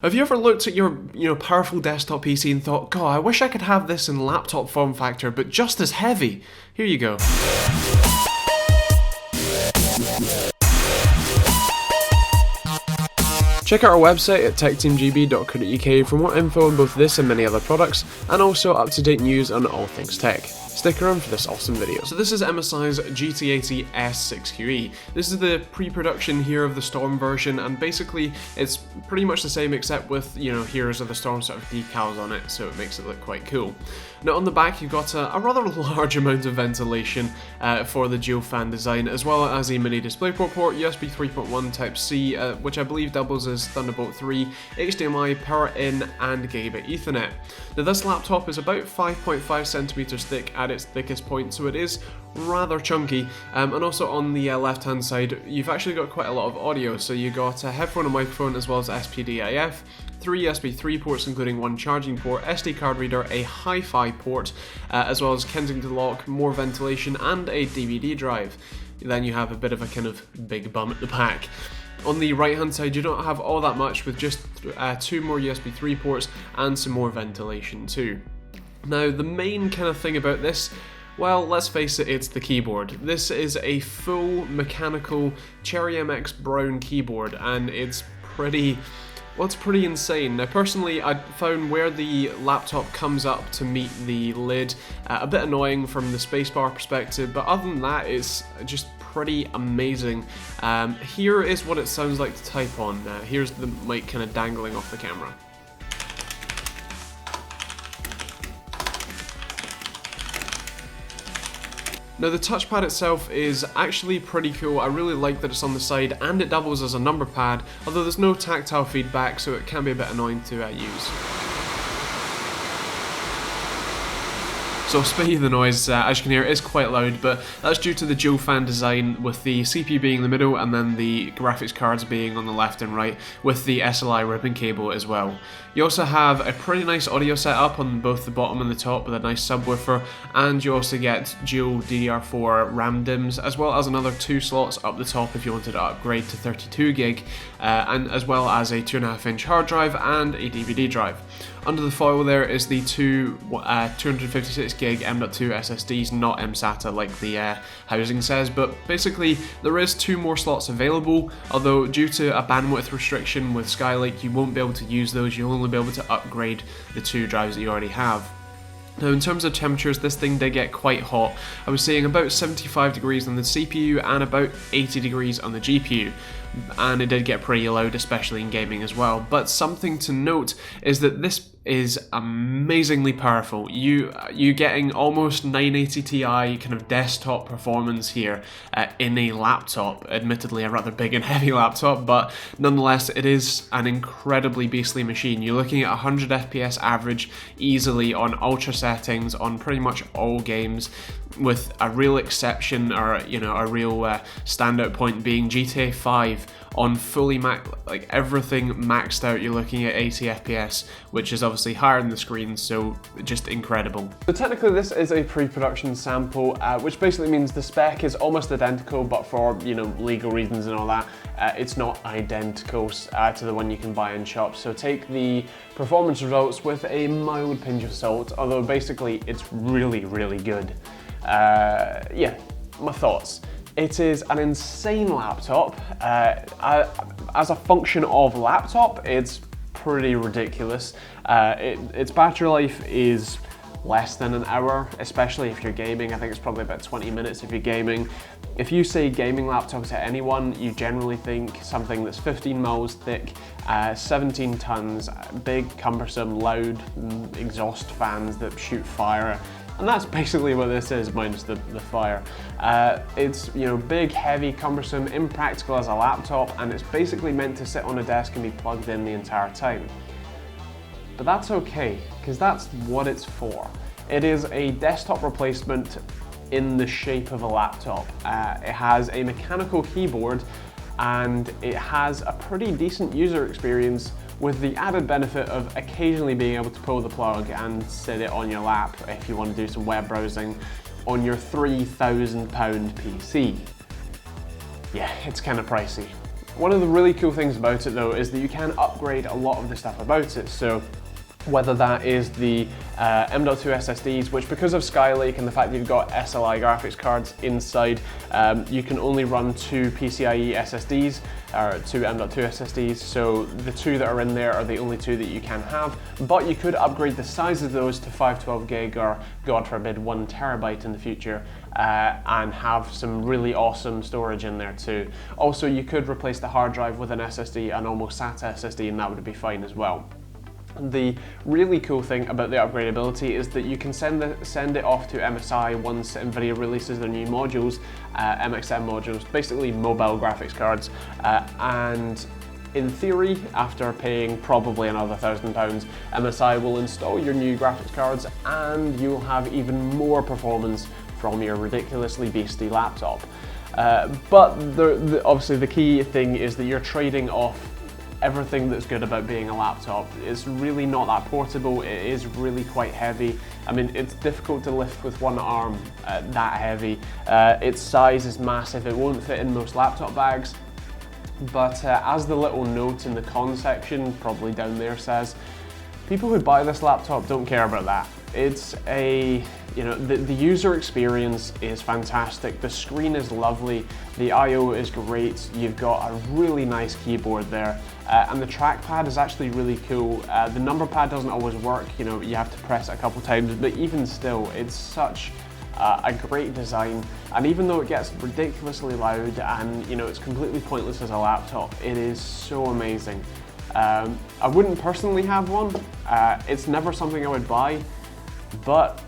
Have you ever looked at your powerful desktop PC and thought, God, I wish I could have this in laptop form factor, but just as heavy? Here you go. Check out our website at TechteamGB.co.uk for more info on both this and many other products, and also up-to-date news on all things tech. Stick around for this awesome video. So this is MSI's GT80S 6QE. This is the pre-production here of the Storm version, and basically it's pretty much the same except with, Heroes of the Storm sort of decals on it, so it makes it look quite cool. Now on the back you've got a rather large amount of ventilation for the dual fan design, as well as a mini DisplayPort port, USB 3.1 Type-C, which I believe doubles as Thunderbolt 3, HDMI, power in, and Gigabit Ethernet. Now this laptop is about 5.5 centimeters thick at its thickest point, so it is rather chunky, and also on the left hand side you've actually got quite a lot of audio. So you got a headphone and microphone, as well as SPDIF, 3 USB 3 ports including 1 charging port, SD card reader, a hi-fi port, as well as Kensington lock, more ventilation, and a DVD drive. Then you have a bit of a kind of big bum at the back. On the right hand side you don't have all that much, with just 2 more USB 3 ports and some more ventilation too. Now the main kind of thing about this, well, let's face it, it's the keyboard. This is a full mechanical Cherry MX brown keyboard, and it's pretty insane. Now personally I found where the laptop comes up to meet the lid a bit annoying from the spacebar perspective, but other than that it's just pretty amazing. Here is what it sounds like to type on. Here's the mic kind of dangling off the camera. Now the touchpad itself is actually pretty cool. I really like that it's on the side and it doubles as a number pad, although there's no tactile feedback, so it can be a bit annoying to use. So speaking of the noise, as you can hear, it is quite loud, but that's due to the dual fan design, with the CPU being in the middle and then the graphics cards being on the left and right, with the SLI ribbon cable as well. You also have a pretty nice audio setup on both the bottom and the top with a nice subwoofer, and you also get dual DDR4 RAM DIMMs, as well as another 2 slots up the top if you wanted to upgrade to 32 gig, and as well as a 2.5-inch hard drive and a DVD drive. Under the foil there is the 2 256 gig M.2 SSDs, not mSATA like the housing says, but basically there is 2 more slots available, although due to a bandwidth restriction with Skylake you won't be able to use those. You'll only be able to upgrade the 2 drives that you already have. Now in terms of temperatures, this thing did get quite hot. I was seeing about 75 degrees on the CPU and about 80 degrees on the GPU. And it did get pretty loud, especially in gaming as well. But something to note is that this is amazingly powerful. You getting almost 980 Ti kind of desktop performance here in a laptop. Admittedly a rather big and heavy laptop, but nonetheless it is an incredibly beastly machine. You're looking at 100 FPS average easily on ultra settings on pretty much all games, with a real exception, or a real standout point being GTA 5 on fully everything maxed out. You're looking at 80 FPS, which is obviously higher than the screen, so just incredible. So technically this is a pre-production sample, which basically means the spec is almost identical, but for legal reasons and all that, it's not identical to the one you can buy in shops. So take the performance results with a mild pinch of salt, although basically it's really, really good. Yeah, my thoughts. It is an insane laptop. As a function of laptop, it's pretty ridiculous. Its battery life is less than an hour, especially if you're gaming. I think it's probably about 20 minutes if you're gaming. If you say gaming laptop to anyone, you generally think something that's 15 mils thick, 17 tons, big, cumbersome, loud exhaust fans that shoot fire. And that's basically what this is, minus the fire. It's big, heavy, cumbersome, impractical as a laptop, and it's basically meant to sit on a desk and be plugged in the entire time. But that's okay, because that's what it's for. It is a desktop replacement in the shape of a laptop. It has a mechanical keyboard, and it has a pretty decent user experience, with the added benefit of occasionally being able to pull the plug and sit it on your lap if you want to do some web browsing on your £3,000 PC. Yeah, it's kind of pricey. One of the really cool things about it though is that you can upgrade a lot of the stuff about it. So whether that is the M.2 SSDs, which because of Skylake and the fact that you've got SLI graphics cards inside, you can only run 2 PCIe SSDs, or 2 M.2 SSDs, so the 2 that are in there are the only 2 that you can have, but you could upgrade the size of those to 512 gig or, God forbid, 1 terabyte in the future, and have some really awesome storage in there too. Also, you could replace the hard drive with an SSD, an almost SATA SSD, and that would be fine as well. The really cool thing about the upgradability is that you can send it off to MSI once NVIDIA releases their new modules, MXM modules, basically mobile graphics cards, and in theory, after paying probably another £1,000, MSI will install your new graphics cards and you'll have even more performance from your ridiculously beastly laptop. But obviously the key thing is that you're trading off everything that's good about being a laptop. It's really not that portable, it is really quite heavy. I mean, it's difficult to lift with one arm that heavy. Its size is massive, it won't fit in most laptop bags. But as the little note in the con section, probably down there, says, people who buy this laptop don't care about that. It's a, you know, the user experience is fantastic, the screen is lovely, the I/O is great, you've got a really nice keyboard there, and the trackpad is actually really cool. The number pad doesn't always work, you know, you have to press it a couple times, but even still, it's such a great design, and even though it gets ridiculously loud and, you know, it's completely pointless as a laptop, it is so amazing. I wouldn't personally have one, it's never something I would buy, but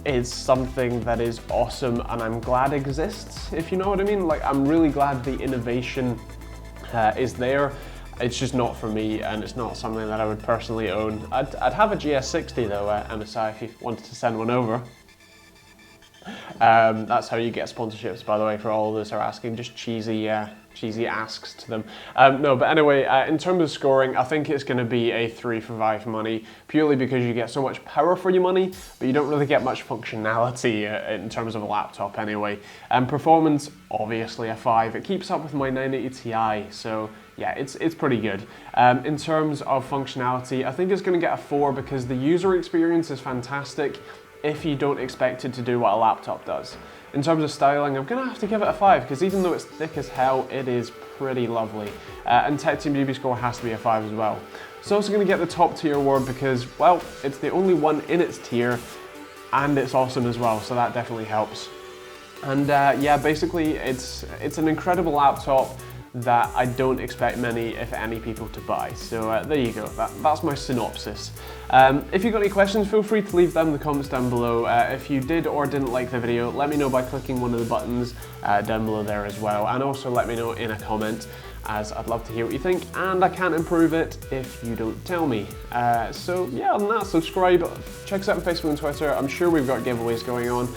it's something that is awesome and I'm glad exists, if you know what I mean. Like, I'm really glad the innovation is there. It's just not for me, and it's not something that I would personally own. I'd have a GS60 though, MSI, if you wanted to send one over. That's how you get sponsorships, by the way, for all of those who are asking, just cheesy asks to them. No, but anyway, in terms of scoring, I think it's going to be a 3 for 5 money, purely because you get so much power for your money, but you don't really get much functionality in terms of a laptop anyway. Performance, obviously a 5. It keeps up with my 980 Ti, so yeah, it's pretty good. In terms of functionality, I think it's going to get a 4 because the user experience is fantastic if you don't expect it to do what a laptop does. In terms of styling, I'm going to have to give it a 5 because even though it's thick as hell, it is pretty lovely. And TechteamGB score has to be a 5 as well. It's also going to get the top tier award because, well, it's the only one in its tier and it's awesome as well, so that definitely helps. And yeah, basically it's an incredible laptop that I don't expect many, if any, people to buy. So there you go, that's my synopsis. If you've got any questions, feel free to leave them in the comments down below. If you did or didn't like the video, let me know by clicking one of the buttons down below there as well, and also let me know in a comment, as I'd love to hear what you think, and I can't improve it if you don't tell me. So yeah, other than that, subscribe, check us out on Facebook and Twitter. I'm sure we've got giveaways going on.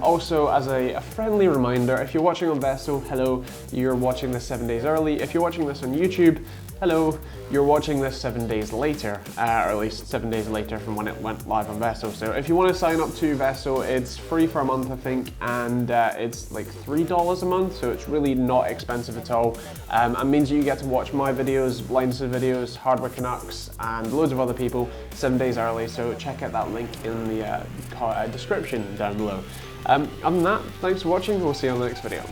Also, as a friendly reminder, if you're watching on Vessel, hello, you're watching this 7 days early. If you're watching this on YouTube, hello, you're watching this 7 days later, or at least 7 days later from when it went live on Vessel. So if you want to sign up to Vessel, it's free for a month, I think, and it's like $3 a month, so it's really not expensive at all. And means you get to watch my videos, Linus' videos, Hardware Canucks, and loads of other people 7 days early, so check out that link in the description down below. Other than that, thanks for watching, we'll see you on the next video.